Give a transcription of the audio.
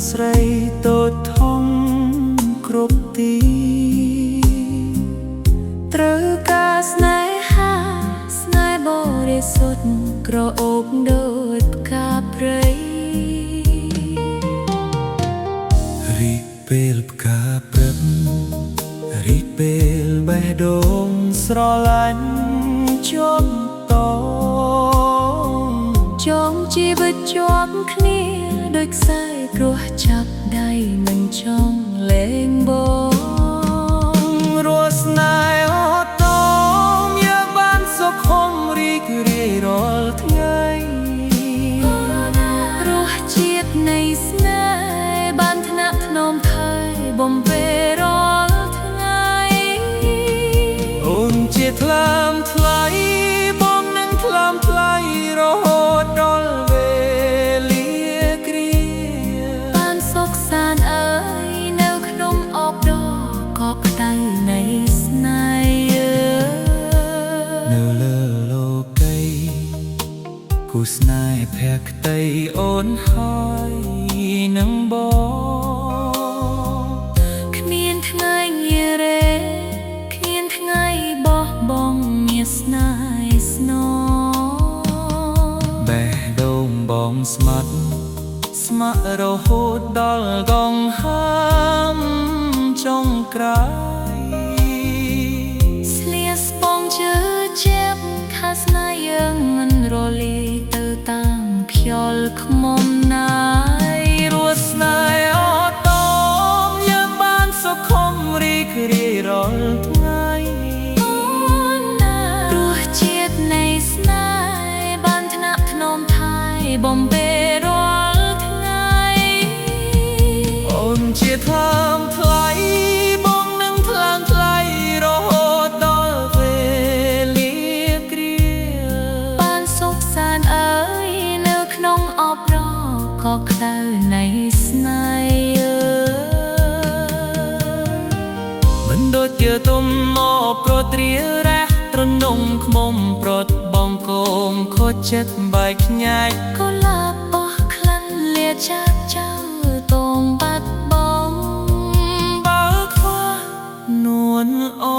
ស្រីតូចធំគ្រប់ទីត្រូវការស្នេហាស្នេហ៍បរិសុទ្ធក្រអូបដូចផ្កាព្រៃរីកពេលផ្កាព្រឹករីកពេលបេះដូងស្រឡាញ់ជាប់តចងជីវិតជាប់គ្នាដូចខ្សែគ្រោះចាប់ដៃមិនចង់លែងបងរស់ស្នេហ៍អត់តមយើងបានសុខុមរីករាយរាល់ថ្ងៃរសជាតិនៃស្នេហ៍បានថ្នាក់ថ្នមថែបំពេលរាល់ថ្ងៃអូនជាថ្លើមថ្លៃបងនឹងថ្លើមថ្លៃរហូតដល់វេលាគ្រាបានសុខសាន្តអើយនៅក្នុងអបដរកក់ក្ដៅនៃស្នេហ៍នៅលើលោកីគូស្នេហ៍ភក្តីអូនហើយនឹងបងគ្មានថ្ងៃងារេគ្មានថ្ងៃបោះបង់មានស្នេហ៍ស្នបេះដូងបងស្មាត់ស្ម័គ្ររហូតដល់កង្ហើមចុងក្រោយស្លៀកស្បង់ជឿជាប់ខាស្នេហ៍យើងមិនរលាយទៅតាមខ្យល់ខ្មុំណាយរស់ស្នេហ៍អត់តមយើងបានសុខុមរីករាយរាល់ថ្ងៃរសជាតិនៃស្នេហ៍បានថ្នាក់ថ្នមថែបំពេលរាល់ថ្ងៃអូនជាថ្លើមថ្លៃបងនឹងថ្លើមថ្លៃរហូតដល់វេលាគ្រាបានសុខសាន្តអើយនៅក្នុងអបរកក់ក្ដៅនៃស្នេហ៍មិនដូចជាទុំមកប្រត្រារះត្រនំខ្មុំប្រត់បងកូនខូចចិត្តបែកខ្ញាច់កុលាបបោះក្លិនលាចាក់ចៅតងបាត់បងបើខ្វះនួនអូ